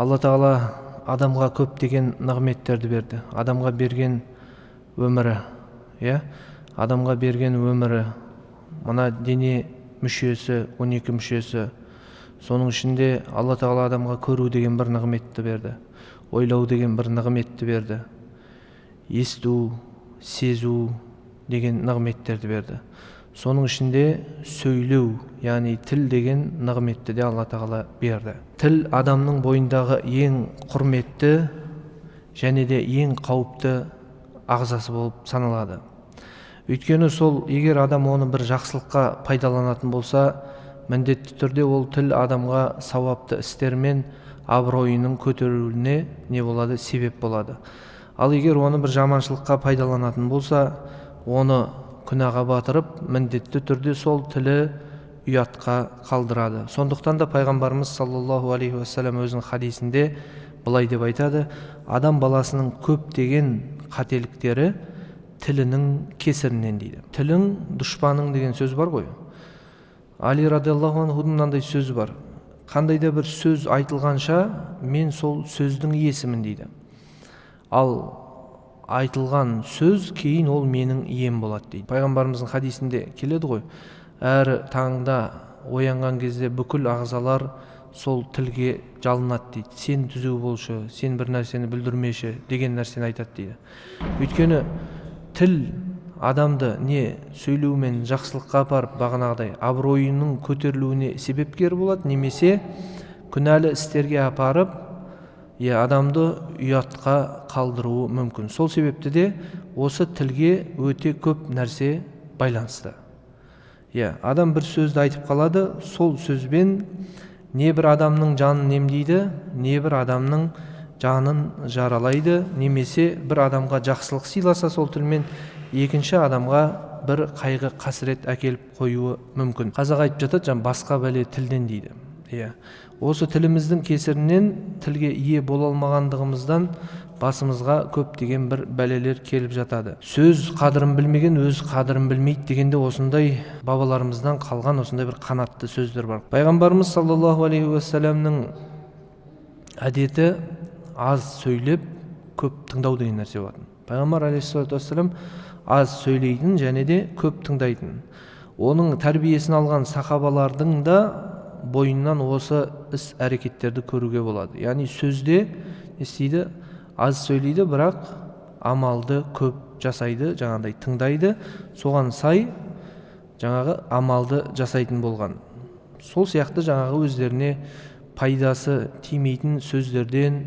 Алла Тағала адамға көптеген нығметтерді берді. Адамға берген өмірі, адамға берген өмірі, мына дене мүшесі, 12 мүшесі. Соның ішінде Алла Тағала адамға көру деген бір нығметті берді. Ойлау деген бір нығметті берді. Есту, сезу деген нығметтерді берді. Соның ішінде сөйлеу, яғни тіл деген нығметті де Алла Тағала берді. Тіл адамның бойындағы ең құрметті және де ең қауіпті ағзасы болып саналады. Өйткені сол, егер адам оны бір жақсылыққа пайдаланатын болса, міндетті түрде ол тіл адамға сауапты істер мен абыройының көтерілуіне не болады? Себеп болады. Ал егер оны бір жаманшылыққа пайдаланатын болса, оны күнәға батырып, міндетті түрде сол тілі ұятқа қалдырады. Сондықтан да пайғамбарымыз саллаллаху алейхи уассалам өзінің хадисінде былай деп айтады: адам баласының көптеген қателіктері тілінің кесірінен дейді. Тілің дұшпаның деген сөз бар ғой. Али радиаллаху анхудың мынандай сөзі бар: қандай да бір сөз айтылғанша мен сол сөздің иесімін дейді. Ал айтылған сөз кейін ол менің ием болады дейді. Пайғамбарымыздың хадисінде келеді ғой: әр таңда оянған кезде бүкіл ағзалар сол тілге жалынады дейді. Сен түзу болшы, сен бір нәрсені бүлдірмеші деген нәрсені айтады дейді. Өйткені тіл адамды не сөйлеумен жақсылыққа апарып, бағанағыдай абыройының көтерілуіне себепкер болады, немесе күнәлі істерге апарып, адамды ұятқа қалдыруы мүмкін. Сол себепті де осы тілге өте көп нәрсе байланысты. Адам бір сөзді айтып қалады, сол сөзбен не бір адамның жанын емдейді, не бір адамның жанын жаралайды, немесе бір адамға жақсылық сыйласа сол тілмен, екінші адамға бір қайғы қасірет әкеліп қоюы мүмкін. Қазақ айтып жатады, басқа бәле тілден дейді. Осы тіліміздің кесірінен, тілге ие бола алмағандығымыздан басымызға көптеген бір бәлелер келіп жатады. Сөз қадірін білмеген өз қадірін білмейді дегенде осындай бабаларымыздан қалған осындай бір қанатты сөздер бар. Пайғамбарымыз саллаллаху алейхи уассаламның әдеті аз сөйлеп, көп тыңдау деген нәрсе болатын. Пайғамбар алейхиссалату вассалам аз сөйлейтін және де көп тыңдайтын. Оның тәрбиесін алған сахабалардың да бойынан осы іс әрекеттерді көруге болады. Яғни сөзде істейді, аз сөйлейді, бірақ амалды көп жасайды, жаңағыдай тыңдайды, соған сай жаңағы амалды жасайтын болған. Сол сияқты жаңағы өздеріне пайдасы тимейтін сөздерден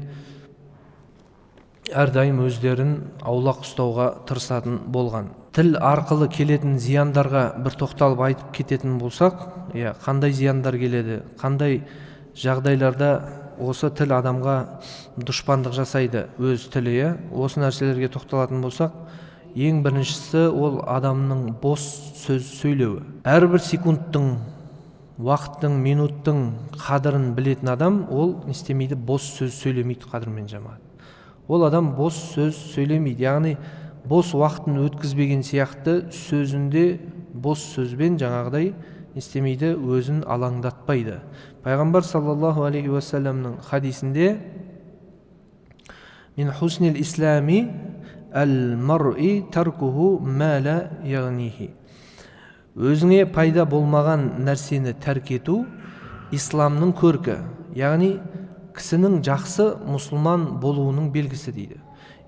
әрдайым өздерін аулақ ұстауға тырысатын болған. Тіл арқылы келетін зияндарға бір тоқталып айтып кететін болсақ, қандай зияндар келеді, қандай жағдайларда осы тіл адамға дұшпандық жасайды, өз тілі, осы нәрселерге тоқталатын болсақ, ең біріншісі ол адамның бос сөз сөйлеуі. Әрбір секундтың, уақыттың, минуттың қадірін білетін адам, ол не істемейді? Бос сөз сөйлемейді қадірмен жамағат. Ол адам бос сөз сөйлемейді, яғни бос уақытын өткізбеген сияқты сөзінде бос сөзбен жаңағыдай істемейді, өзін алаңдатпайды. Пайғамбар саллаллаху алейхи уассаламның хадисінде: «Мин хуснил ислами әл-мар'i таркуху ма ла яғнихи». Өзіңе пайда болмаған нәрсені тәрк ету исламның көркі, яғни кісінің жақсы мұсылман болуының белгісі дейді.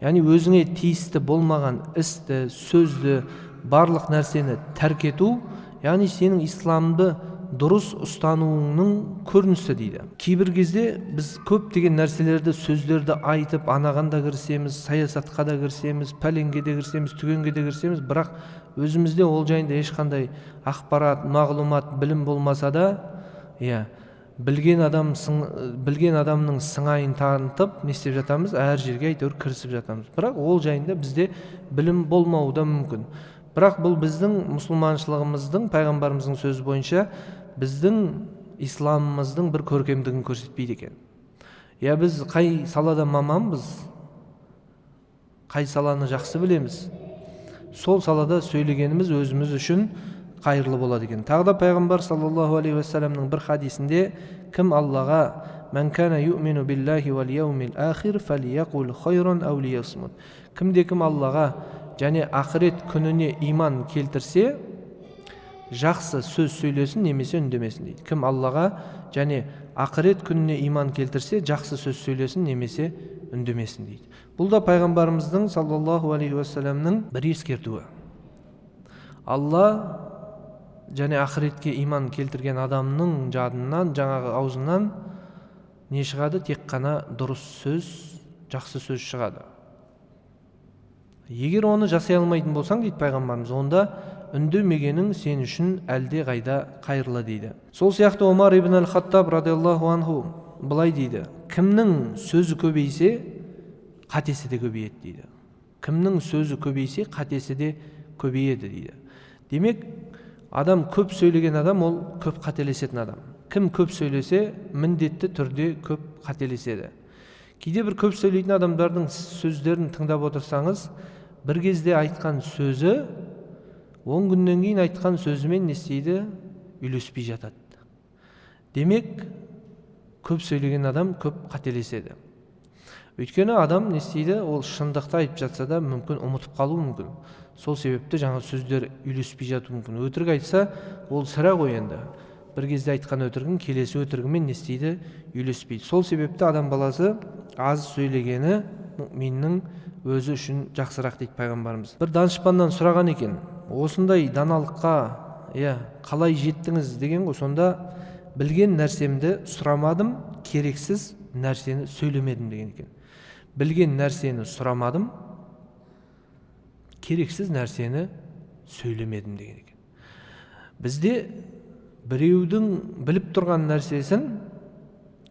Яғни өзіңе тиісті болмаған істі, сөзді, барлық нәрсені тәрк ету, яғни сенің исламды дұрыс ұстануыңның көрінісі дейді. Кейбір кезде біз көп деген нәрселерді, сөздерді айтып, анаған да кірісеміз, саясатқа да кірісеміз, пәленге де кірісеміз, түгенге де кірісеміз, бірақ өзімізде ол жайында ешқандай ақпарат, мағлұмат, білім болмаса да, білген адамның сыңайын танытып не істеп жатамыз? Әр жерге әйтеуір кірісіп жатамыз. Бірақ ол жайында бізде білім болмауы да мүмкін. Бірақ бұл біздің мұсылманшылығымыздың, пайғамбарымыздың сөзі бойынша, біздің исламымыздың бір көркемдігін көрсетпейді екен. Біз қай салада маманбыз, қай саланы жақсы білеміз, сол салада сөйлегеніміз өзіміз үшін қайырлы болады екен. Тағы да пайғамбар саллаллаху алейхи уассаламның бір хадисінде: кім Аллаға "Мен кана ю'мину биллахи вал яумил ахир фалияқул хайран ау лиясмут." Кім Аллаға және ақырет күніне иман келтірсе, жақсы сөз сөйлесін немесе үндемесін дейді. Кім Аллаға және ақырет күніне иман келтірсе, жақсы сөз сөйлесін немесе үндемесін дейді. Бұл да пайғамбарымыздың саллаллаху алейхи уассаламның бір ескертуі. Алла және ақыретке иман келтірген адамның жадынан, жаңағы аузынан не шығады? Тек қана дұрыс сөз, жақсы сөз шығады. Егер оны жасай алмайтын болсаң, дейді пайғамбарымыз, онда үндемегенің сен үшін әлде қайда қайырлы дейді. Сол сияқты Омар ибн аль-Хаттаб радиаллаху анху былай дейді: кімнің сөзі көбейсе, қатесі де көбейеді дейді. Кімнің сөзі көбейсе, қатесі де көбейеді дейді. Демек, адам көп сөйлеген адам, ол көп қателесетін адам. Кім көп сөйлесе, міндетті түрде көп қателеседі. Кейде бір көп сөйлейтін адамдардың сөздерін тыңдап отырсаңыз, бір кезде айтқан сөзі 10 күннен кейін айтқан сөзімен не істейді? Үйлеспей жатады. Демек, көп сөйлеген адам көп қателеседі. Өйткені адам не істейді? Ол шындықты айтып жатса да мүмкін ұмытып қалуы мүмкін. Сол себепті жаңа сөздер үйлеспей жатуы мүмкін. Өтірік айтса, ол сірә ғой енді. Бір кезде айтқан өтірігін келесі өтірігімен не істейді? Үйлеспейді. Сол себепті адам баласы аз сөйлегені мүминнің өзі үшін жақсырақ дейді пайғамбарымыз. Бір данышпаннан сұраған екен: осындай даналыққа қалай жеттіңіз деген ғой. Сонда білген нәрсемді сұрамадым, керексіз нәрсені сөйлемедім деген екен. Білген нәрсені сұрамадым, керексіз нәрсені сөйлемедім деген екен. Бізде біреудің біліп тұрған нәрсесін,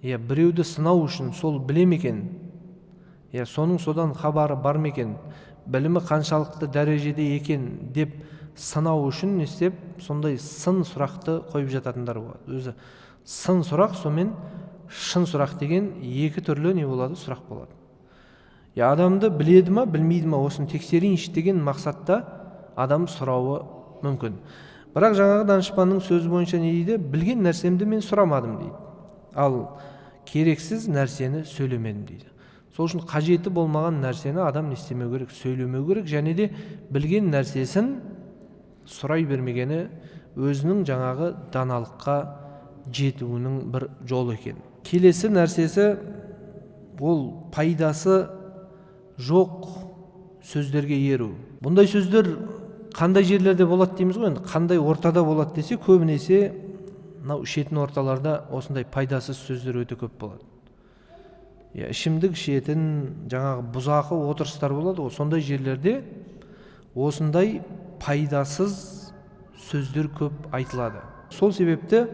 біреуді сынау үшін сол білем екен, соның содан хабары бар ма екен, білімі қаншалықты дәрежеде екен деп сынау үшін не істеп, сондай сын сұрақты қойып жататындар болады. Өзі сын сұрақ, сонымен шын сұрақ деген екі түрлі не болады? Сұрақ болады. Адамды біледі ма, білмейді ма, осыны тексерейінші деген мақсатта адам сұрауы мүмкін. Бірақ жаңағы данышпанның сөзі бойынша не дейді? Білген нәрсемді мен сұрамадым дейді. Ал керексіз нәрсені сөйлемедім дейді. Сол үшін қажеті болмаған нәрсені адам не істемеу керек? Сөйлемеу керек, және де білген нәрсесін сұрай бермегені өзінің жаңағы даналыққа жетуінің бір жолы екен. Келесі нәрсесі, ол пайдасы жоқ сөздерге еру. Бұндай сөздер қандай жерлерде болады дейміз ғой? Қандай ортада болады десе, көбінесе шетін орталарда осындай пайдасыз сөздер өте көп болады. Ішімдік ішетін, жаңағы бұзақы отырыстар болады ғой, сондай жерлерде осындай пайдасыз сөздер көп айтылады. Сол себепті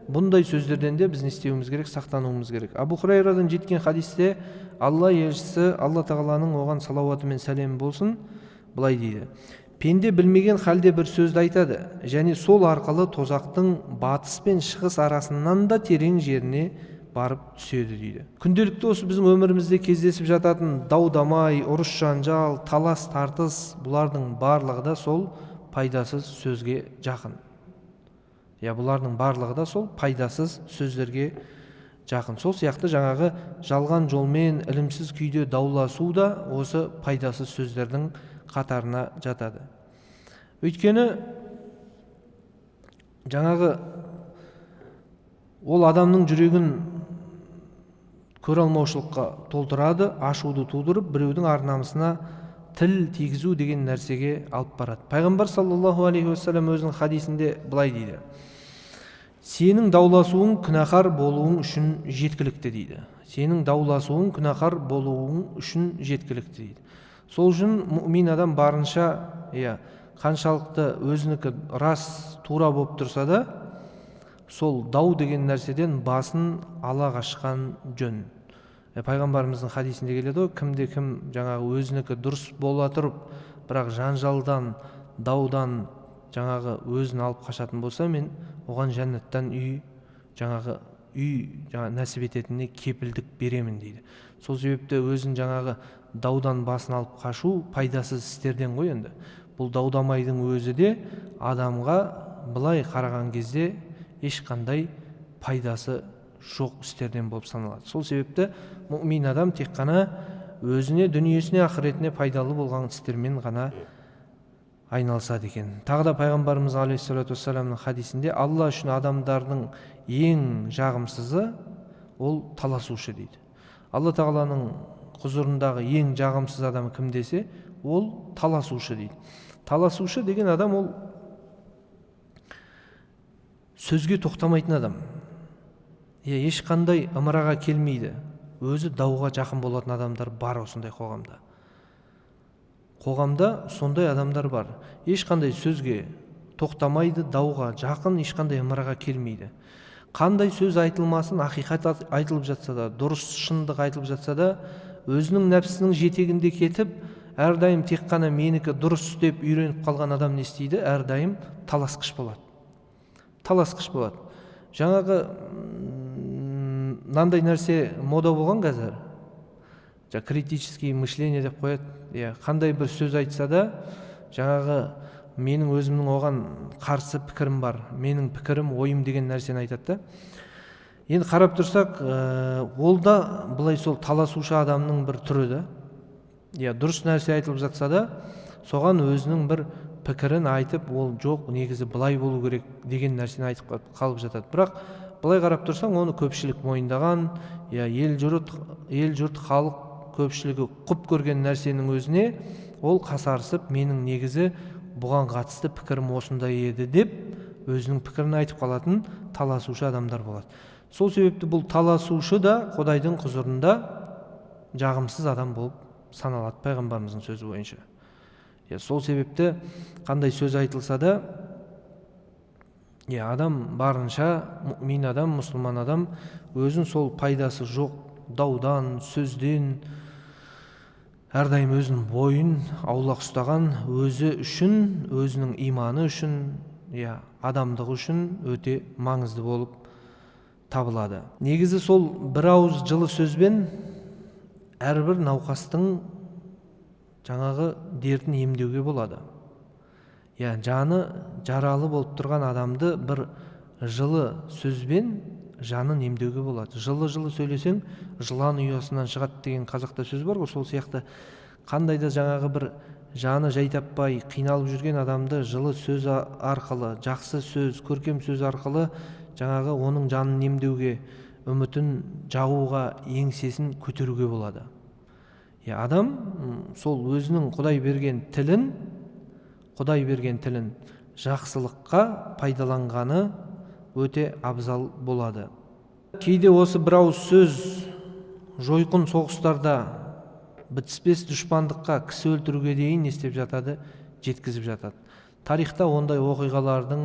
бұндай сөздерден де біз не істеуіміз керек? Сақтануымыз керек. Абу Хурайрадан жеткен хадисте Алла елшісі, Алла тағаланың оған салауаты мен сәлемі болсын, былай дейді: пенде білмеген халде бір сөзді айтады, және сол арқылы тозақтың батыс пен шығыс арасынан да терең жеріне барып түседі дейді. Күнделікті осы біздің өмірімізде кездесіп жататын дау-дамай, ұрыс жанжал, талас тартыс, бұлардың барлығы да сол пайдасыз сөзге жақын. Бұлардың барлығы да сол пайдасыз сөздерге жақын. Сол сияқты жаңағы жалған жолмен ілімсіз күйде дауласу да осы пайдасыз сөздердің қатарына жатады. Өйткені жаңағы ол адамның жүрегін көре алмаушылыққа толтырады, ашуды тудырып, біреудің ар-намысына тіл тигізу деген нәрсеге алып барады. Пайғамбар саллаллаху алейхи уассалам өзінің хадисінде былай дейді: сенің дауласуың күнәһар болуың үшін жеткілікті дейді. Сенің дауласуың күнәһар болуың үшін жеткілікті дейді. Сол үшін мүмин адам барынша, қаншалықты өзінікі рас, тура болып тұрса да, сол дау деген нәрседен басын ала қашқан жөн. Пайғамбарымыздың хадисінде келеді ғой: кімде-кім жаңағы өзінікі дұрыс бола тұрып, бірақ жанжалдан, даудан жаңағы өзін алып қашатын болса, мен оған жәннаттан үй нәсіп ететініне кепілдік беремін дейді. Сол себепті өзін жаңағы даудан басын алып қашу пайдасыз істерден ғой енді. Бұл даудамайдың өзі де адамға былай қараған кезде ешқандай пайдасы жоқ істерден болып саналады. Сол себепті мұмин адам тек қана өзіне, дүниесіне, ақыретіне пайдалы болған істермен ғана айналысады екен. Тағы да пайғамбарымыз алейхиссалату вассаламның хадисінде Алла үшін адамдардың ең жағымсызы ол таласушы дейді. Алла тағаланың құзырындағы ең жағымсыз адам кім десе, ол таласушы дейді. Таласушы деген адам ол сөзге тоқтамайтын адам. Ешқандай ымыраға келмейді. Өзі дауға жақын болатын адамдар бар осындай қоғамда. Қоғамда сондай адамдар бар. Ешқандай сөзге тоқтамайды, дауға жақын, ешқандай ымыраға келмейді. Қандай сөз айтылмасын, ақиқат айтылып жатса да, дұрыс шындық айтылып жатса да, өзінің нәпсінің жетегінде кетіп, әрдайым тек қана менікі дұрыс деп үйреніп қалған адам не істейді? Әрдайым таласқыш болады. Таласқыш болады. Жаңағы мынандай нәрсе мода болған қазір. Критический мышление деп қояды. Қандай бір сөз айтса да, жаңағы менің өзімнің оған қарсы пікірім бар, менің пікірім, ойым деген нәрсені айтады да. Енді қарап тұрсақ, ол да бұлай сол таласушы адамның бір түрі да. Дұрыс нәрсе айтылып жатса да, соған өзінің бір пікірін айтып, ол жоқ, негізі былай болу керек деген нәрсені айтып қалып жатады. Бірақ былай қарап тұрсаң, оны көпшілік мойындаған, ел жұрт халық көпшілігі құп көрген нәрсенің өзіне ол қасарысып, менің негізі бұған қатысты пікірім осындай еді деп өзінің пікірін айтып қалатын таласушы адамдар болады. Сол себепті бұл таласушы да Құдайдың құзырында жағымсыз адам болып саналады пайғамбарымыздың сөзі бойынша. Сол себепті қандай сөз айтылса да, адам барынша, мұмин адам, мұсылман адам өзін сол пайдасы жоқ даудан, сөзден әрдайым өзінің бойын аулақ ұстаған, өзі үшін, өзінің иманы үшін, адамдығы үшін өте маңызды болып табылады. Негізі сол бір ауыз жылы сөзбен әрбір науқастың жаңағы дертін емдеуге болады. Жаны жаралы болып тұрған адамды бір жылы сөзбен жанын емдеуге болады. Жылы-жылы сөйлесең, жылан ұясынан шығады деген қазақта сөз бар ғой, сол сияқты қандайда жаңағы бір жаны жай таппай қиналып жүрген адамды жылы сөз арқылы, жақсы сөз, көркем сөз арқылы жаңағы оның жанын емдеуге, үмітін жағуға, еңсесін көтеруге болады. Адам сол өзінің Құдай берген тілін жақсылыққа пайдаланғаны өте абзал болады. Кейде осы бір ауыз сөз жойқын соғыстарда бітіспес дұшпандыққа, кісі өлтіруге дейін не істеп жатады? Жеткізіп жатады. Тарихта ондай оқиғалардың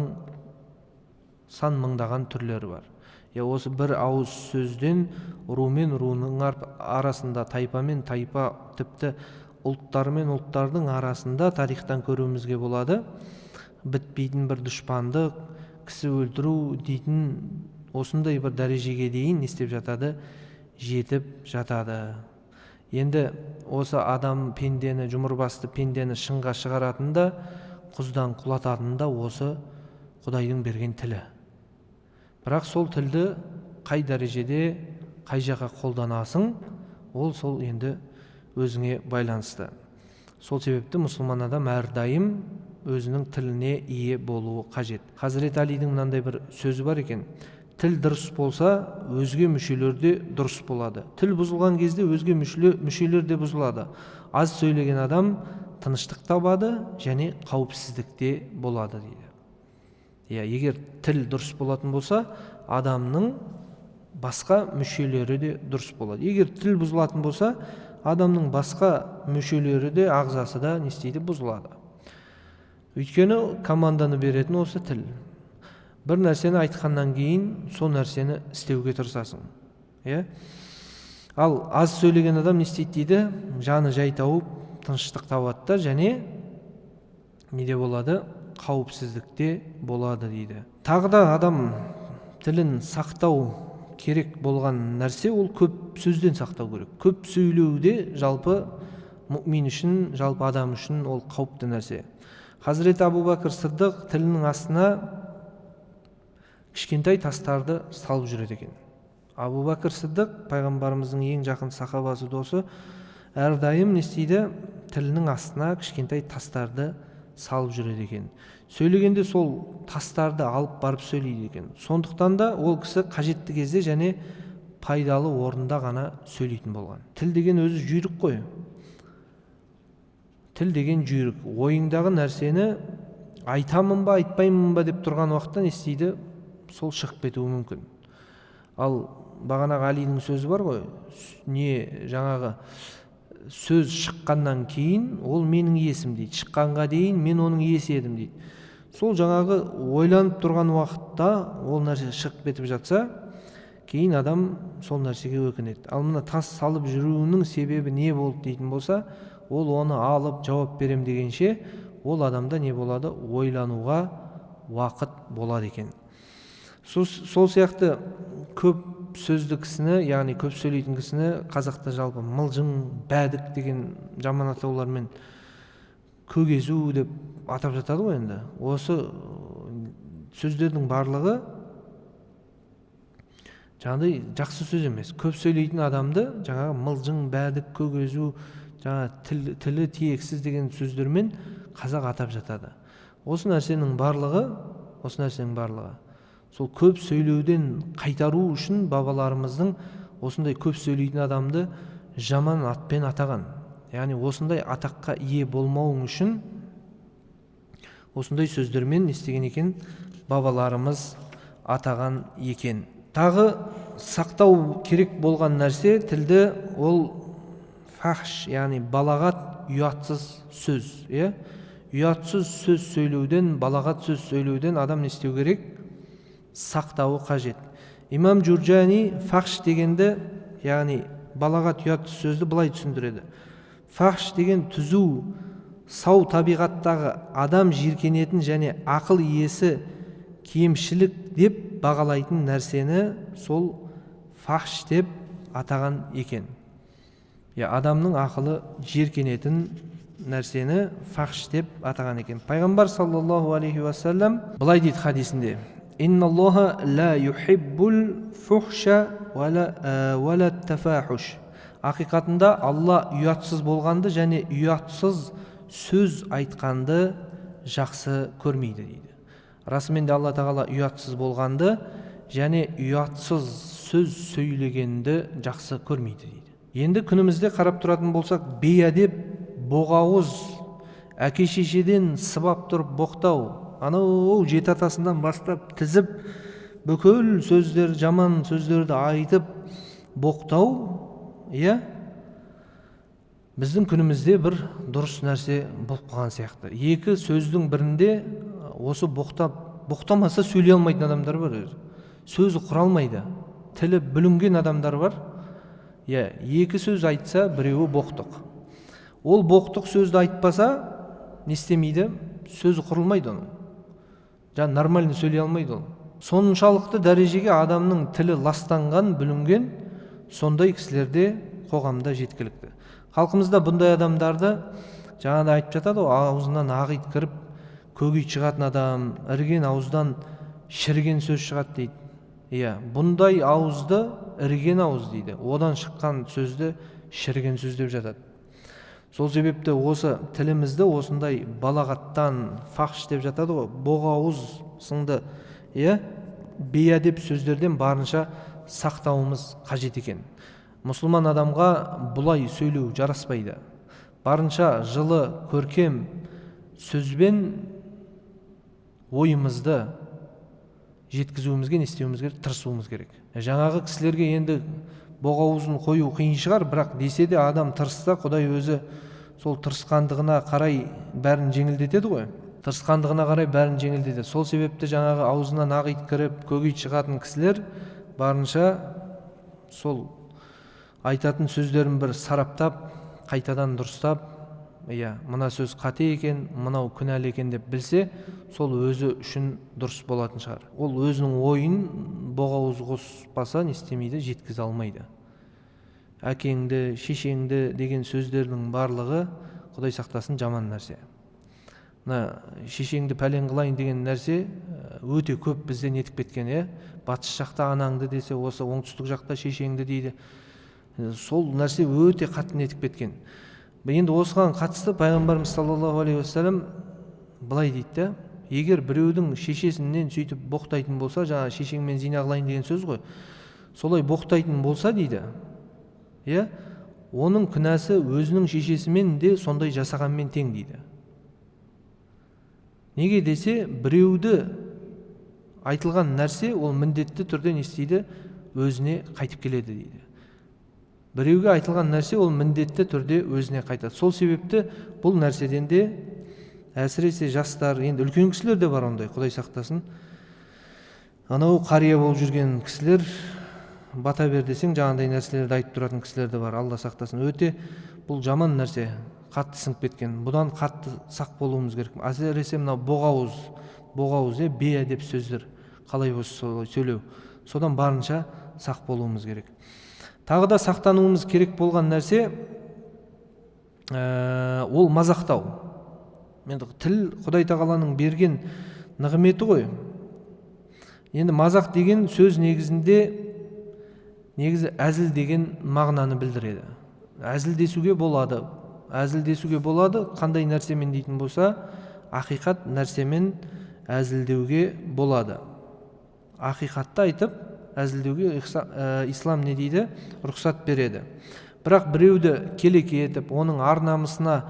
сан мыңдаған түрлері бар. Осы бір ауыз сөзден ру мен руының арасында, тайпа мен тайпа, тіпті ұлттар мен ұлттардың арасында тарихтан көруімізге болады. Бітпейтін бір дұшпандық, кісі өлтіру дейтін осындай бір дәрежеге дейін не істеп жатады? Жетіп жатады. Енді осы адам пендені, жұмырбасты пендені шыңға шығаратында, құздан құлататында осы Құдайдың берген тілі. Бірақ сол тілді қай дәрежеде, қай жаққа қолданасың, ол сол енді өзіңе байланысты. Сол себепті мұсылман адам әрдайым өзінің тіліне ие болуы қажет. Хазірет Алидің мынандай бір сөзі бар екен: тіл дұрыс болса, өзге мүшелер де дұрыс болады. Тіл бұзылған кезде өзге мүшелер де бұзылады. Аз сөйлеген адам тыныштық табады және қауіпсіздікте болады дейді. Егер тіл дұрыс болатын болса, адамның басқа мүшелері де дұрыс болады. Егер тіл бұзылатын болса, адамның басқа мүшелері де, ағзасы да не істейді? Бұзылады. Өйткені команданы беретін осы тіл. Бір нәрсені айтқаннан кейін сол нәрсені істеуге тырысасың. Ал аз сөйлеген адам не істейді дейді? Жаны жай тауып, тыныштық табады да, және неде болады? Қауіпсіздікте болады дейді. Тағы да адам тілін сақтау керек болған нәрсе ол көп сөзден сақтау керек. Көп сөйлеуде жалпы мұмин үшін, жалпы адам үшін ол қауіпті нәрсе. Хазіреті Абу Бәкір Сыддық тілінің астына кішкентай тастарды салып жүреді екен. Абу Бәкір Сиддық, пайғамбарымыздың ең жақын сахабасы досы, әрдайым не істейді? Тілінің астына кішкентай тастарды салып жүреді екен. Сөйлегенде сол тастарды алып барып сөйлейді екен. Сондықтан да ол кісі қажетті кезде және пайдалы орында ғана сөйлейтін болған. Тіл деген өзі жүйрік қой. Тіл деген жүйрік. Ойыңдағы нәрсені айтамын ба, айтпаймын ба деп тұрған уақытта не істейді? Сол шығып кетуі мүмкін. Ал бағанағы Алидің сөзі бар ғой, жаңағы сөз шыққаннан кейін ол менің иесім дейді. Шыққанға дейін мен оның иесі едім дейді. Сол жаңағы ойланып тұрған уақытта ол нәрсе шығып кетіп жатса, кейін адам сол нәрсеге өкінеді. Ал мына тас салып жүруінің себебі не болды дейтін болса, ол оны алып жауап берем дегенше, ол адамда не болады? Ойлануға уақыт болады екен. Сол сияқты көп сөзді кісіні, яғни көп сөйлейтін кісіні қазақта жалпы мылжың, бәдік деген жаман атаулармен көгезу деп атап жатады ғой енді. Осы сөздердің барлығы жаңағыдай жақсы сөз емес. Көп сөйлейтін адамды жаңағы мылжың, бәдік, көгезу, жаңа тілі тиексіз деген сөздермен қазақ атап жатады. Осы нәрсенің барлығы сол көп сөйлеуден қайтару үшін бабаларымыздың осындай көп сөйлейтін адамды жаман атпен атаған. Яғни осындай атаққа ие болмауың үшін осындай сөздермен естеген екен, бабаларымыз атаған екен. Тағы сақтау керек болған нәрсе тілді, ол фахш, яғни балағат, ұятсыз сөз. Ұятсыз сөз сөйлеуден, балағат сөз сөйлеуден адам не істеу керек? Сақтауы қажет. Имам Джурджани фахш дегенді, яғни балағат, ұятсыз сөзді былай түсіндіреді. Фахш деген түзу, сау табиғаттағы адам жиіркенетін және ақыл иесі кемшілік деп бағалайтын нәрсені сол фахш деп атаған екен. Адамның ақылы жиіркенетін нәрсені фахш деп атаған екен. Пайғамбар саллаллаху алейхи уассалам былай дейді хадисінде: «Инналлаха ла юхиббул фухша вала тафахуш». Ақиқатында Алла ұятсыз болғанды және ұятсыз сөз айтқанды жақсы көрмейді дейді. Расымен де Алла тағала ұятсыз болғанды және ұятсыз сөз сөйлегенді жақсы көрмейді дейді. Енді күнімізде қарап тұратын болсақ, бейәдеп, боғауыз, әке шешеден сыбап тұрып боқтау, анау жеті атасынан бастап тізіп бүкіл сөздер, жаман сөздерді айтып боқтау, біздің күнімізде бір дұрыс нәрсе болып қалған сияқты. Екі сөздің бірінде осы боқтамаса сөйлей алмайтын адамдар бар. Сөзі құралмайды, тілі бүлінген адамдар бар. Екі сөз айтса, біреуі боқтық. Ол боқтық сөзді айтпаса, не істемейді? Сөзі құрылмайды оның. Нормально сөйлей алмайды ол. Соншалықты дәрежеге адамның тілі ластанған, бүлінген, сондай кісілерде қоғамда жеткілікті. Халқымызда бұндай адамдарды жаңағыда айтып жатады, аузынан ақ ит кіріп, көк ит шығатын адам, іріген ауыздан шіріген сөз шығады дейді. Бұндай ауызды іріген ауыз дейді. Одан шыққан сөзді шіріген сөз деп жатады. Сол себепті осы тілімізді осындай балағаттан, фахш деп жатады ғой, боғауыз сынды бейәдеп сөздерден барынша сақтауымыз қажет екен. Мұсылман адамға бұлай сөйлеу жараспайды. Барынша жылы, көркем сөзбен ойымызды жеткізуімізге, істеуімізге тырысуымыз керек. Жаңағы кісілерге енді боғауызын қою қиын шығар, бірақ десе де адам тырысса, Құдай өзі сол тырысқандығына қарай бәрін жеңілдетеді ғой. Тырысқандығына қарай бәрін жеңілдетеді. Сол себепті жаңағы аузынан ақ ит кіріп, көк ит шығатын кісілер барынша сол айтатын сөздерін бір сараптап, қайтадан дұрыстап, мына сөз қате екен, мынау күнәлі екен деп білсе, сол өзі үшін дұрыс болатын шығар. Ол өзінің ойын боғауыз қоспаса не істемейді, жеткізе алмайды. Әкеңді, шешеңді деген сөздердің барлығы, Құдай сақтасын, жаман нәрсе. мына шешеңді пәлен қылайын деген нәрсе өте көп бізден етіп кеткен. Батыс жақта анаңды десе, осы оңтүстік жақта шешеңді дейді. Сол нәрсе өте қатты нетіп кеткен. Енді осыған қатысты пайғамбарымыз саллаллаху алейхи уассалам былай дейді: егер біреудің шешесінен сөйтіп боқтайтын болса, жаңа шешеңмен зина қылайын деген сөз ғой, солай боқтайтын болса дейді, оның күнәсі өзінің шешесімен де сондай жасағанмен тең дейді. Неге десе, біреуді айтылған нәрсе ол міндетті түрде не істейді? Өзіне қайтып келеді дейді. Біреуге айтылған нәрсе ол міндетті түрде өзіне қайтады. Сол себепті бұл нәрседен де әсіресе жастар, енді үлкен кісілер де бар ондай, Құдай сақтасын. Анау қария болып жүрген кісілер, бата бер десең жаңағындай нәрселерді айтып тұратын кісілер де бар, Алла сақтасын. Өте бұл жаман нәрсе, қатты сіңіп кеткен. Бұдан қатты сақ болуымыз керек. Әсіресе мынау боғауыз, бейәдеп сөздер, қалай болса сөйлеу, содан барынша сақ болуымыз керек. Тағы да сақтануымыз керек болған нәрсе ол мазақтау. Енді тіл Құдай тағаланың берген нығметі ғой. Енді мазақ деген сөз негізі әзіл деген мағынаны білдіреді. Әзілдесуге болады. Қандай нәрсемен дейтін болса, ақиқат нәрсемен әзілдеуге болады. Ақиқатты айтып әзілдеуге ислам не дейді? Рұқсат береді. Бірақ біреуді келеке етіп, оның ар-намысына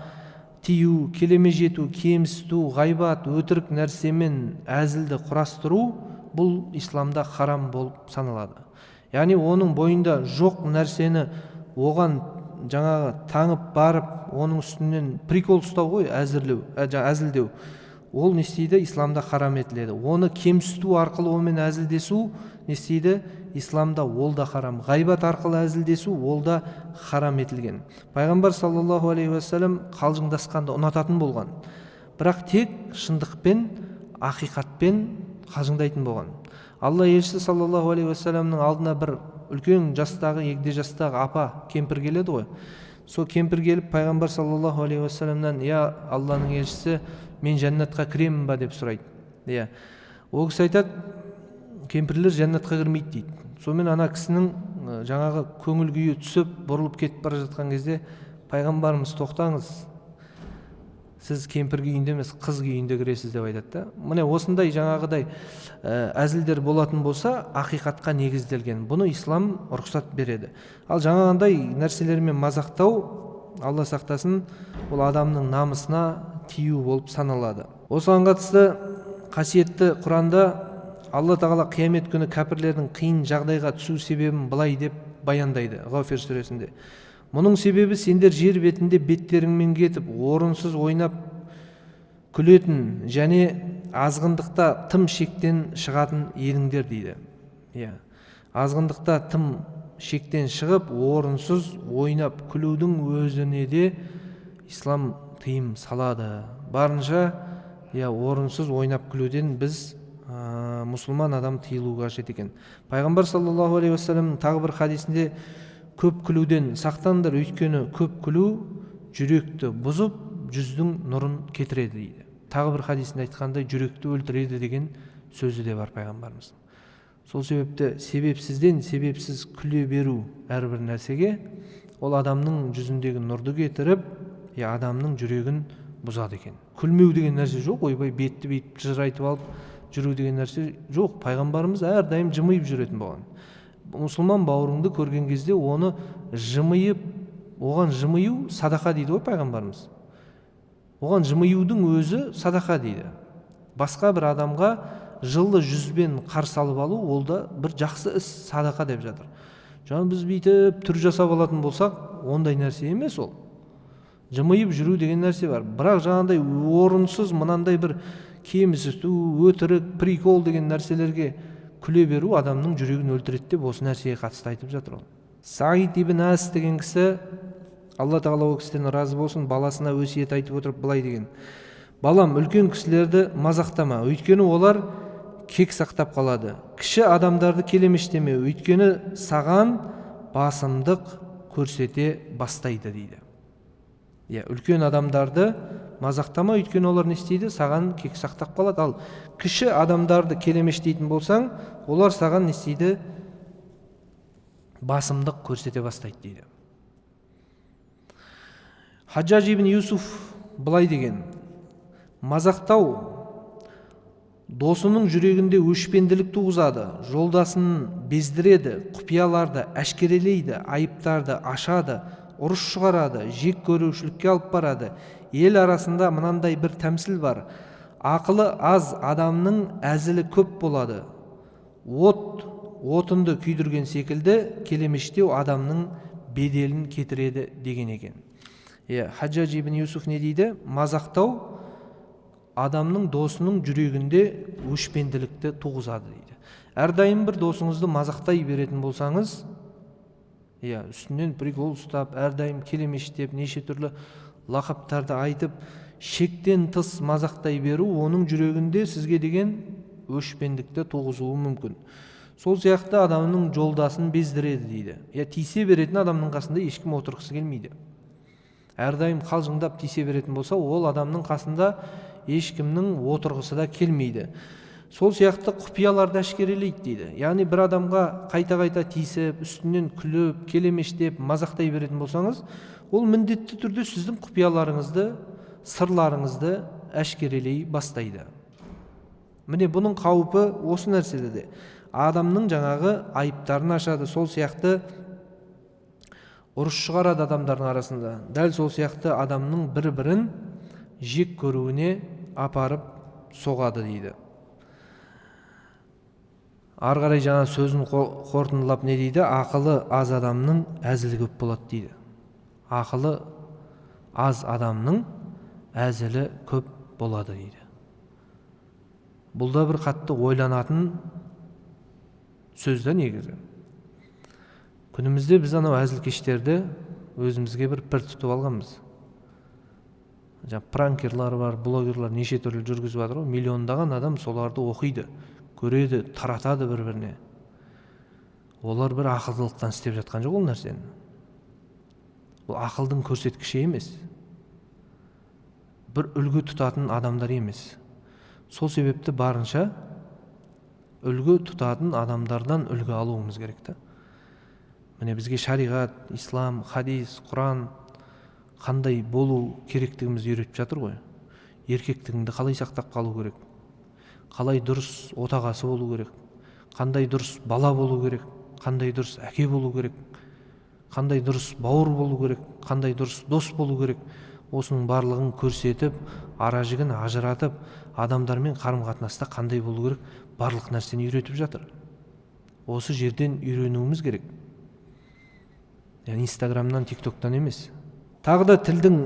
тию, келеме жету, кемсіту, ғайбат, өтірік нәрсемен әзілді құрастыру, бұл исламда харам болып саналады. Яғни оның бойында жоқ нәрсені оған жаңағы таңып барып, оның үстінен прикол ұстау ғой, әзілдеу. Ол не істейді? Исламда харам етіледі. Оны кемсіту арқылы онымен әзілдесу не істейді? Исламда ол да харам. Ғайбат арқылы әзілдесу ол да харам етілген. Пайғамбар саллаллаху алейхи уассалам қалжыңдасқанды ұнататын болған. Бірақ тек шындықпен, ақиқатпен қалжыңдайтын болған. Алла елшісі саллаллаху алейхи уассаламның алдына бір үлкен жастағы, егде жастағы апа кемпір келеді ғой. Сол кемпір келіп пайғамбар саллаллаху алейхи уассаламнан: "Я Алланың елшісі, мен жәннатқа кіремін ба?" деп сұрайды. Ол кісі айтады: "Кемпірлер жәннатқа кірмейді" дейді. Сонымен ана кісінің жаңағы көңіл күйі түсіп, бұрылып кетіп бара жатқан кезде пайғамбарымыз: "Тоқтаңыз, сіз кемпір күйінде емес, қыз күйінде кіресіз" деп айтады. Міне осындай жаңағыдай әзілдер болатын болса, ақиқатқа негізделген. Бұны ислам рұқсат береді. Ал жаңағындай нәрселермен мазақтау, Алла сақтасын, ол адамның намысына тию болып саналады. Осыған қатысты қасиетті Құранда Алла тағала қиямет күні кәпірлердің қиын жағдайға түсу себебін былай деп баяндайды Ғафир сүресінде: "Мұның себебі сендер жер бетінде беттеріңмен кетіп, орынсыз ойнап күлетін және азғындықта тым шектен шығатын едіңдер" дейді. Азғындықта тым шектен шығып, орынсыз ойнап күлудің өзіне де ислам тыйым салады. Барынша орынсыз ойнап күлуден біз мұсылман адам тыйылу қажет екен. Пайғамбар саллаллаху алейхи уассаламның тағы бір хадисінде: "Көп күлуден сақтандар, өйткені көп күлу жүректі бұзып, жүздің нұрын кетіреді" дейді. Тағы бір хадисінде айтқандай, жүректі өлтіреді деген сөзі де бар пайғамбарымыз. Сол себепті себепсіз күле беру әрбір нәрсеге ол адамның жүзіндегі нұрды кетіріп, адамның жүрегін бұзады екен. Күлмеу деген нәрсе жоқ, ойбай бетті бейтіп жырайтып алып жүру деген нәрсе жоқ. Пайғамбарымыз әрдайым жымиып жүретін болған. Мұсылман бауырыңды көрген кезде оны оған жымию садақа дейді ғой пайғамбарымыз. Оған жымиюдың өзі садақа дейді. Басқа бір адамға жылы жүзбен қарсы алып алу, ол да бір жақсы іс, садақа деп жатыр. Жаңа біз бүйтіп түр жасап алатын болсақ, ондай нәрсе емес ол. Жымиып жүру деген нәрсе бар. Бірақ жаңағындай орынсыз мынандай бір кемсіту, өтірік, прикол деген нәрселерге күле беру адамның жүрегін өлтіреді деп осы нәрсеге қатысты айтып жатыр ол. Саид ибн Ас деген кісі, Алла тағала ол кісіден разы болсын, баласына өсиет айтып отырып былай деген: "Балам, үлкен кісілерді мазақтама, өйткені олар кек сақтап қалады. Кіші адамдарды келемештеме, өйткені саған басымдық көрсете бастайды" дейді. Үлкен адамдарды мазақтама, өйткені олар не істейді, саған кек сақтап қалады. Ал кіші адамдарды келемештейтін болсаң, олар саған не істейді, басымдық көрсете бастайды дейді. Хаджаж ибн Юсуф былай деген: мазақтау досының жүрегінде өшпенділік туғызады, жолдасын бездіреді, құпияларды әшкерелейді, айыптарды ашады, ұрыс шығарады, жек көрушілікке алып барады. Ел арасында мынандай бір тәмсіл бар: ақылы аз адамның әзілі көп болады. Отынды күйдірген секілді келемештеу адамның беделін кетіреді деген екен. Хаджаж ибн Юсуф не дейді? Мазақтау адамның досының жүрегінде өшпенділікті туғызады дейді. Әрдайым бір досыңызды мазақтай беретін болсаңыз, үстінен прикол ұстап, әрдайым келемештеп, неше түрлі лақаптарды айтып, шектен тыс мазақтай беру оның жүрегінде сізге деген өшпендікті туғызуы мүмкін. Сол сияқты адамның жолдасын бездіреді дейді. Тисе беретін адамның қасында ешкім отырғысы келмейді. Әрдайым қалжыңдап тисе беретін болса, ол адамның қасында ешкімнің отырғысы да келмейді. Сол сияқты құпияларды әшкерелейді дейді. Яғни бір адамға қайта-қайта тиісіп, үстінен күліп, келемештеп, мазақтай беретін болсаңыз, ол міндетті түрде сіздің құпияларыңызды, сырларыңызды әшкерелей бастайды. Міне бұның қаупі осы нәрседе. Адамның жаңағы айыптарын ашады, сол сияқты ұрыс шығарады адамдардың арасында. Дәл сол сияқты адамның бір-бірін жек көруіне апарып соғады дейді. Ары қарай жаңа сөзін қорытындылап не дейді? Ақылы аз адамның әзілі көп болады дейді. Ақылы аз адамның әзілі көп болады дейді. Бұл да бір қатты ойланатын сөзді негізі. Күнімізде біз анау әзілкештерді өзімізге бір тұтып алғанбыз. Пранкерлар бар, блогерлар неше түрлі жүргізіп жатыр ғой. Миллиондаған адам соларды оқиды, көреді, таратады бір-біріне. Олар бір ақылдылықтан істеп жатқан жоқ ол нәрсені. Ол ақылдың көрсеткіші емес. Бір үлгі тұтатын адамдар емес. Сол себепті барынша үлгі тұтатын адамдардан үлгі алуымыз керек та. Міне бізге шариғат, ислам, хадис, құран қандай болу керектігімізді үйретіп жатыр ғой. Еркектігіңді қалай сақтап қалу керек, қалай дұрыс отағасы болу керек, қандай дұрыс бала болу керек, қандай дұрыс әке болу керек, қандай дұрыс бауыр болу керек, қандай дұрыс дос болу керек. Осының барлығын көрсетіп, ара жігін ажыратып, адамдармен қарым-қатынаста қандай болу керек, барлық нәрсені үйретіп жатыр. Осы жерден үйренуіміз керек. Яғни Инстаграмнан, тиктоктан емес. Тағы да тілдің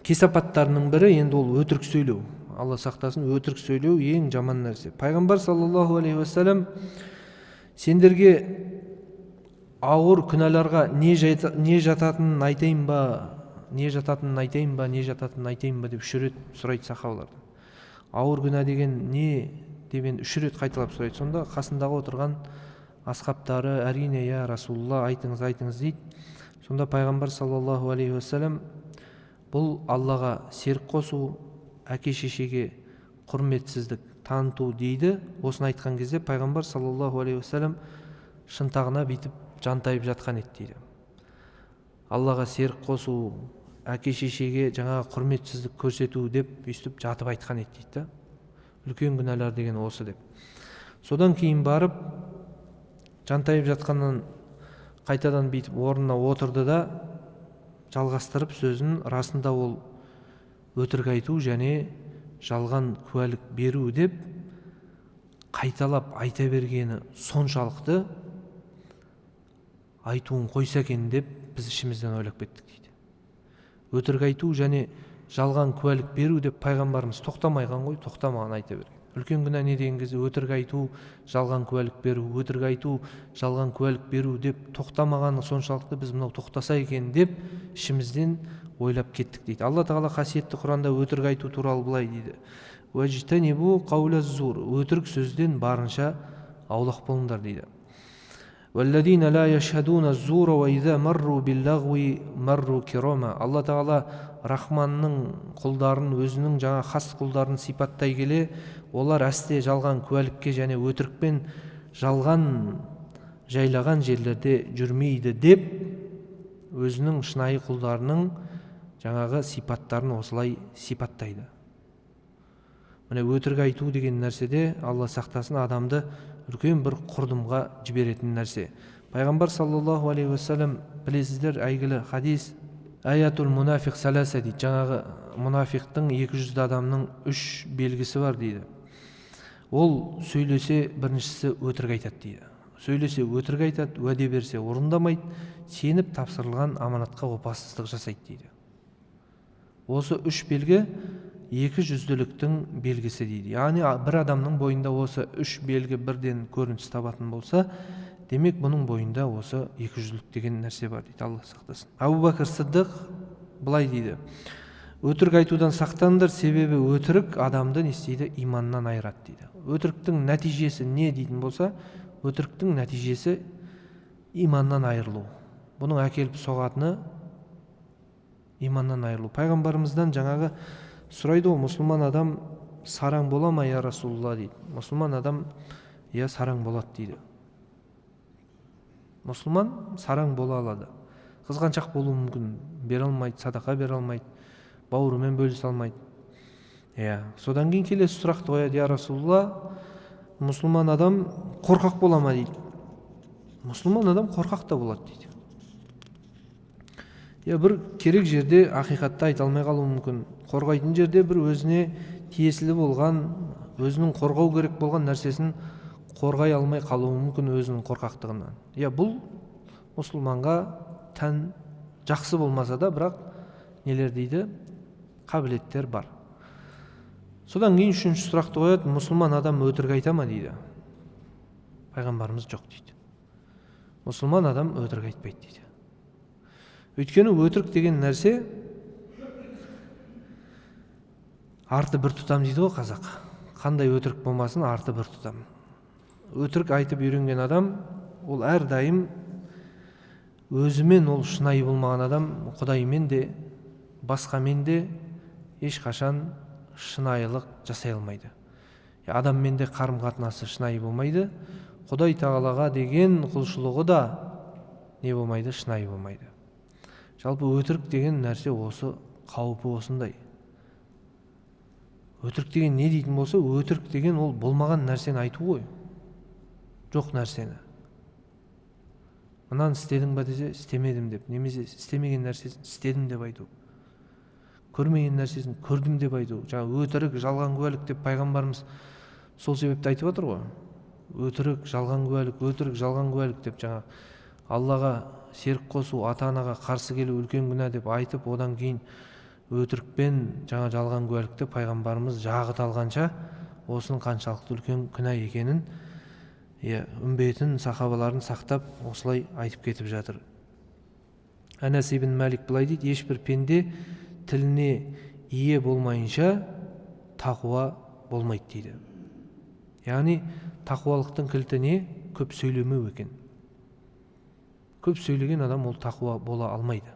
кесапаттарының бірі енді ол өтірік сөйлеу. Алла сақтасын, өтірік сөйлеу ең жаман нәрсе. Пайғамбар саллаллаху алейхи вассалам сендерге ауыр күнәларға не жататынын айтайын ба, не жататынын айтайын ба деп үш рет сұрайды сахабалардан. Ауыр күнә деген не деген үш рет қайталап сұрайды. Сонда қасындағы отырған асхабтары әрине я Расулалла айтыңыз дейді. Сонда пайғамбар саллаллаху алейхи вассалам бұл Аллаға серік қосу, әке-шешеге құрметсіздік таныту дейді. Осыны айтқан кезде пайғамбар саллаллаху алейхи вассалам шынтағына бүйтіп жантайып жатқан еді дейді. Аллаға серік қосу, әке-шешеге жаңағы құрметсіздік көрсету деп өйстіп жатып айтқан еді дейді. Үлкен күнәлар деген осы деп. Содан кейін барып жантайып жатқаннан қайтадан бүйтіп орнына отырды да жалғастырып сөзін, расында ол өтірік айту және жалған куәлік беру деп қайталап айта бергені соншалықты айтуын қойса екен деп біз ішімізден ойлап кеттік дейді. Өтірік айту және жалған куәлік беру деп пайғамбарымыз тоқтамайған ғой, тоқтамаған айта берген. Үлкен күнә не деген кезде өтірік айту, жалған куәлік беру, өтірік айту, жалған куәлік беру деп тоқтамағаны соншалықты біз мынау тоқтаса екен деп ішімізден ойлап кеттік дейді. Алла тағала қасиетті Құранда өтірік айту туралы былай дейді: «Уәжтәнибу қауля зур», өтірік сөзден барынша аулақ болыңдар дейді. وَالَّذِينَ لَا يَشْهَدُونَ الزُّورَ وَإِذَا مَرُّوا بِاللَّغْوِ مَرُّوا كِرَامًا. Алла Тағала Рахманның құлдарын, өзінің жаңа хас құлдарын сипаттай келе, олар әсте жалған куәлікке және өтірікпен жалған жайлаған жерлерде жүрмейді деп, өзінің шынайы құлдарының жаңағы сипаттарын осылай сипаттайды. Міне өтірік айту деген нәрседе, Алла сақтасын, адамды үлкен бір құрдымға жіберетін нәрсе. Пайғамбар саллаллаху алейхи уассалам, білесіздер, әйгілі хадис, аятул мунафиқ саласа дейді. Жаңағы мұнафиқтың 200 адамның 3 белгісі бар дейді. Ол сөйлесе біріншісі өтірік айтады дейді. Сөйлесе өтірік айтады, уәде берсе орындамайды, сеніп тапсырылған аманатқа опасыздық жасайды дейді. Осы 3 белгі 200-ліктің белгісі дейді. Яғни бір адамның бойында осы 3 белгі бірден көрініс табатын болса, демек бұның бойында осы 200-лік деген нәрсе бар дейді. Алла сақтасын. Абу Бәкір Сиддиқ былай дейді: өтірік айтудан сақтаныңдар, себебі өтірік адамды не істейді? Иманнан айырады дейді. Өтіріктің нәтижесі не дейтін болса, өтіріктің нәтижесі иманнан айырылу. Бұның әкеліп соғатыны иманнан айырылу. Пайғамбарымыздан жаңағы сұрайды ғой, мұсылман адам сараң бола ма, я Расулалла дейді. Мұсылман адам сараң болады дейді. Мұсылман сараң бола алады. Қызғаншақ болуы мүмкін, бере алмайды, садақа бере алмайды, бауырымен бөлісе алмайды. Содан кейін келесі сұрақты қояды: я Расулалла, мұсылман адам қорқақ бола ма дейді. Мұсылман адам қорқақ та болады дейді. Бір керек жерде ақиқатты айта алмай қалуы мүмкін. Қорғайтын жерде бір өзіне тиесілі болған, өзінің қорғау керек болған нәрсесін қорғай алмай қалуы мүмкін өзінің қорқақтығынан. Бұл мұсылманға тән жақсы болмаса да, бірақ нелер дейді? Қабілеттер бар. Содан кейін үшінші сұрақты қояды: мұсылман адам өтірік айта ма дейді. Пайғамбарымыз жоқ дейді. Мұсылман адам өтірік айтпайды дейді. Өйткені өтірік деген нәрсе арты бір тұтам дейді ғой қазақ. Қандай өтірік болмасын, арты бір тұтам. Өтірік айтып үйренген адам, ол әрдайым өзімен ол шынайы болмаған адам, Құдаймен де, басқамен де ешқашан шынайылық жасай алмайды. Адаммен де қарым-қатынасы шынайы болмайды. Құдай Тағалаға деген құлшылығы да не болмайды? Шынайы болмайды. Жалпы өтірік деген нәрсе осы, қаупі осындай. Өтірік деген не дейтін болса, өтірік деген ол болмаған нәрсені айту ғой. Жоқ нәрсені. Мынаны істедің ба десе, істемедім деп, немесе істемеген нәрсесін істедім деп айту. Көрмеген нәрсесін көрдім деп айту. Жаңа өтірік, жалған куәлік деп пайғамбарымыз сол себепті айтып отыр ғой. Өтірік, жалған куәлік, өтірік, жалған куәлік деп, жаңа Аллаға серік қосу, ата-анаға қарсы келу үлкен күнә деп айтып, одан кейін өтірікпен жаңа жалған куәлікті пайғамбарымыз жағы талғанша осының қаншалықты үлкен күнә екенін, үмбетін, сахабаларын сақтап осылай айтып кетіп жатыр. Анас ибн Малик былай дейді: ешбір пенде тіліне ие болмайынша тақуа болмайды дейді. Яғни тақуалықтың кілті не? Көп сөйлемеу екен. Көп сөйлеген адам ол тақуа бола алмайды.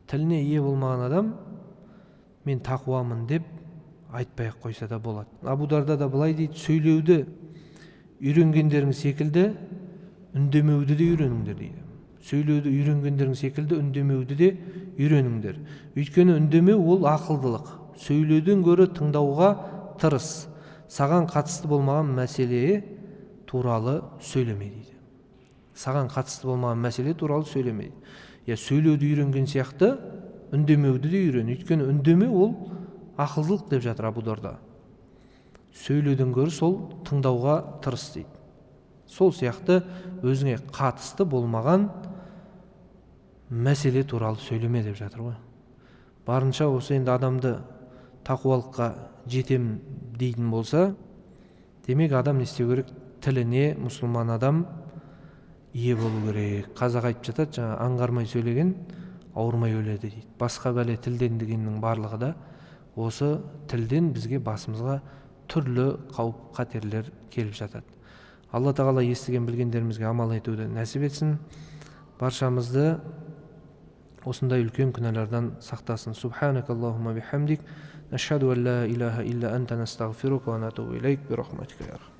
Тіліне ие болмаған адам мен тақуамын деп айтпай қойса да болады. Абу Дарда да былай дейді: сөйлеуді үйренгендерің секілді үндемеуді де үйреніңдер дейді. Сөйлеуді үйренгендерің секілді үндемеуді де үйреніңдер. Өйткені үндемеу ол ақылдылық. Сөйлеуден гөрі тыңдауға тырыс. Саған қатысты болмаған мәселе туралы сөйлеме дейді. Саған қатысты болмаған мәселе туралы сөйлеме. Сөйлеуді үйренген сияқты үндемеуді де үйрен. Өйткені үндемеу ол ақылдылық деп жатыр Абу Дарда. Сөйлеуден гөрі сол тыңдауға тырыс дейді. Сол сияқты өзіңе қатысты болмаған мәселе туралы сөйлеме деп жатыр ғой. Барынша осы енді адамды тақуалыққа жетем дейтін болса, демек адам не істеу керек? Тіліне мұсылман адам ие болу керек. Қазақ айтып жатады, жаңа аңғармай сөйлеген ауырмай өледі дейді. Басқа бәле тілден дегеннің барлығы да осы тілден бізге басымызға түрлі қауіп қатерлер келіп жатады. Алла тағала естіген білгендерімізге амал етуді нәсіп етсін. Баршамызды осындай үлкен күнәлардан сақтасын. Субханакаллахумма бихамдик, нашхаду ан ла илаха илля анта, настағфирука ва натубу илейк, бирахматика я рахман.